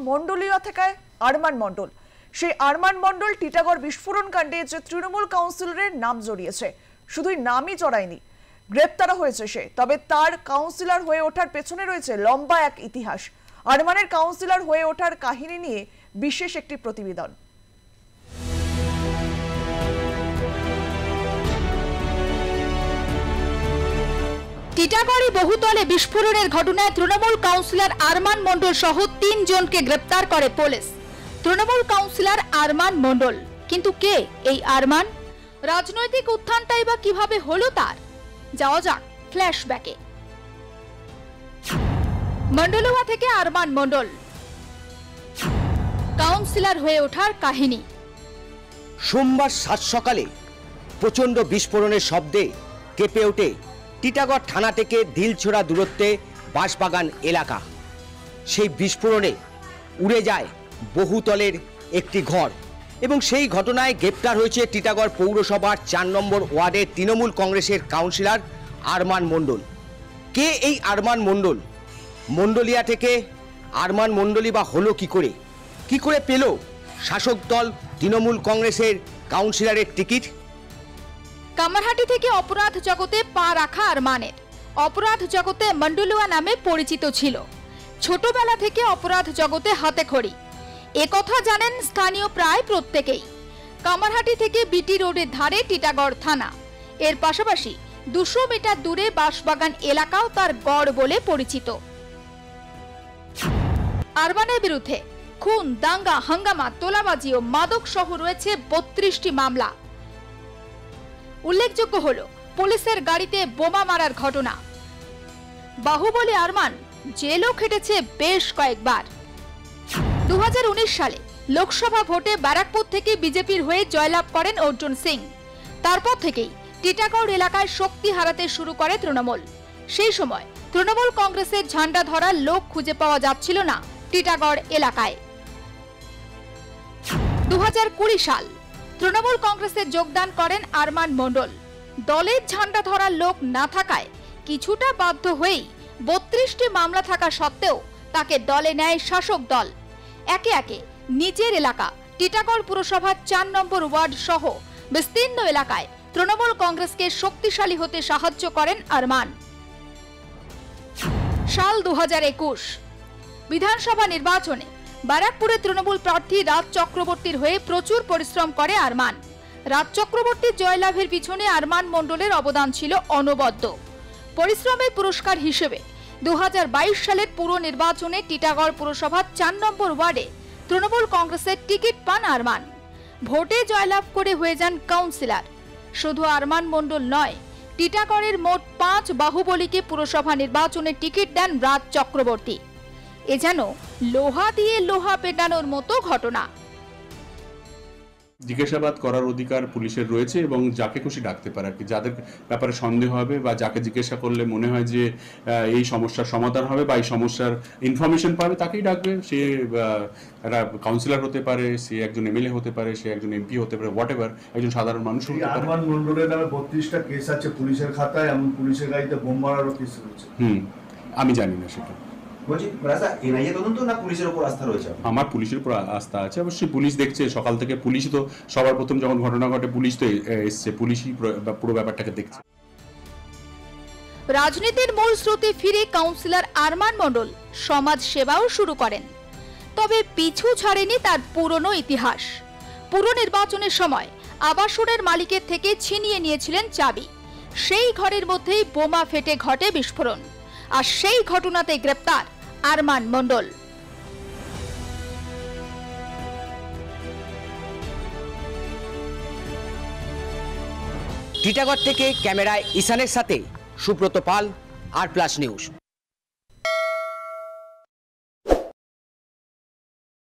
মন্ডলীয় থেকে আরমান মন্ডল, সেই আরমান মন্ডল টিটাগড় বিস্ফোরণ কাণ্ডে যে তৃণমূল কাউন্সিলরের নাম জড়িয়েছে, শুধুই নামই জড়ায়নি, গ্রেপ্তার হয়েছে সে। তবে তার কাউন্সিলর হয়ে ওঠার পেছনে রয়েছে লম্বা এক ইতিহাস। আরমানের কাউন্সিলর হয়ে ওঠার কাহিনী নিয়ে বিশেষ একটি প্রতিবেদন। টিটাগড়ে বহুতলে বিস্ফোরণের ঘটনায় তৃণমূল কাউন্সিলর আরমান মন্ডল সহ ৩ জনকে গ্রেপ্তার করে পুলিশ। তৃণমূল কাউন্সিলর আরমান মন্ডল, কিন্তু কে এই আরমান? রাজনৈতিক উত্থানটাই বা কিভাবে হলো তার? যাওয়া যাক ফ্ল্যাশব্যাকে। মন্ডলুয়া থেকে আরমান মন্ডল কাউন্সিলর হয়ে ওঠার কাহিনী। সোমবার সাত সকালে প্রচন্ড বিস্ফোরণের শব্দে কেঁপে ওঠে টিটাগড় থানা থেকে ঢিলছোড়া দূরত্বে বাঁশবাগান এলাকা। সেই বিস্ফোরণে উড়ে যায় বহুতলের একটি ঘর এবং সেই ঘটনায় গ্রেপ্তার হয়েছে টিটাগড় পৌরসভার ৪ নম্বর ওয়ার্ডের তৃণমূল কংগ্রেসের কাউন্সিলর আরমান মন্ডল। কে এই আরমান মন্ডল? মন্ডলিয়া থেকে আরমান মন্ডলই বা হলো কি করে পেল শাসক দল তৃণমূল কংগ্রেসের কাউন্সিলরের টিকিট? কামারহাটি থেকে অপরাধ জগতে পা রাখা আরমানের অপরাধ জগতে মন্ডলুয়া নামে পরিচিত ছিল। ছোটবেলা থেকে অপরাধ জগতে হাতেখড়ি, একথা জানেন স্থানীয় প্রায় প্রত্যেকেই। কামারহাটি থেকে বিটি রোডের ধারে টিটাগড় থানা, এর পাশাপাশি ২০০ মিটার দূরে বাঁশবাগান এলাকাও তার গড় বলে পরিচিত। আরমানের বিরুদ্ধে খুন, দাঙ্গা, হাঙ্গামা, তোলাবাজি ও মাদক সহ রয়েছে ৩২টি মামলা। উল্লেখযোগ্য হল পুলিশের গাড়িতে বোমা মারার ঘটনা। বাহুবলী আরমান জেলও খেটেছে বেশ কয়েকবার। ২০১৯ সালে লোকসভা ভোটে ব্যারাকপুর থেকে বিজেপির হয়ে জয়লাভ করেন অর্জুন সিং। তারপর থেকেই টিটাগড় এলাকায় শক্তি হারাতে শুরু করে তৃণমূল। সেই সময় তৃণমূল কংগ্রেসের ঝান্ডা ধরার লোক খুঁজে পাওয়া যাচ্ছিল না টিটাগড় এলাকায়। ২০২০ সাল তৃণমূল কংগ্রেসে যোগদান করেন আরমান মন্ডল। দলের ঝান্ডা ধরার লোক না থাকায় কিছুটা বাধ্য হয়েই ৩২টি মামলা থাকা সত্ত্বেও তাকে দলে নেয় শাসক দল। একে একে নিজের এলাকা টিটাগড় পুরসভার ৪ নম্বর ওয়ার্ড সহ বিস্তীর্ণ এলাকায় তৃণমূল কংগ্রেসকে শক্তিশালী হতে সাহায্য করেন আরমান। সাল ২০২১ বিধানসভা নির্বাচনে ব্যারাকপুরের তৃণমূল প্রার্থী রাজ চক্রবর্তীর হয়ে প্রচুর পরিশ্রম করে আরমান। রাজ চক্রবর্তীর জয়লাভের পিছনে আরমান মন্ডলের অবদান ছিল অনবদ্য। পরিশ্রমের পুরস্কার হিসেবে ২০২২ সালের পুর নির্বাচনে টিটাগড় পুরসভার ৪ নম্বর ওয়ার্ডে তৃণমূল কংগ্রেসের টিকিট পান আরমান। ভোটে জয়লাভ করে হয়ে যান কাউন্সিলর। শুধু আরমান মন্ডল নয়, টিটাগড়ের মোট ৫ বাহুবলীকে পুরসভা নির্বাচনে টিকিট দেন রাজ চক্রবর্তী। এ যেন লোহা দিয়ে লোহা পেটানোর মতো ঘটনা। জিজ্ঞাসাবাদ করার অধিকার পুলিশের রয়েছে এবং যাকে খুশি ডাকতে পারে আর কি। যাদের ব্যাপারে সন্দেহ হবে বা যাকে জিজ্ঞাসা করলে মনে হয় যে এই সমস্যার সমাধান হবে বা এই সমস্যার ইনফরমেশন পাবে তাকেই ডাকবে। সে একটা কাউন্সিলর হতে পারে, সে একজন এমএলএ হতে পারে, সে একজন এমপি হতে পারে, হোয়াট এভার, একজন সাধারণ মানুষ হতে পারে। আরমান মন্ডলের নামে ৩২টা কেস আছে পুলিশের খাতায়, এমন পুলিশের গাড়িতে বোম মারারও কেস রয়েছে। আমি জানি না সেটা। আমার পুলিশের উপর আস্থা আছে, অবশ্যই পুলিশ দেখছে সকাল থেকে। পুলিশ তো সবার প্রথম যখন ঘটনা ঘটে পুলিশ তো এসছে, পুলিশই পুরো ব্যাপারটাকে দেখছে। রাজনীতির মূল স্রোতে ফিরে কাউন্সিলর আরমান মন্ডল সমাজ সেবাও শুরু করেন। তবে পিছু ছাড়েনি তার পুরনো ইতিহাস। পুর নির্বাচনের সময় আবাসনের মালিকের থেকে ছিনিয়ে নিয়েছিলেন চাবি। সেই ঘরের মধ্যেই বোমা ফেটে ঘটে বিস্ফোরণ, আর সেই ঘটনাতে গ্রেপ্তার আরমান মন্ডল। টিটাগড় থেকে ক্যামেরায় ঈশানের সাথে সুব্রত পাল, আর প্লাস নিউজ।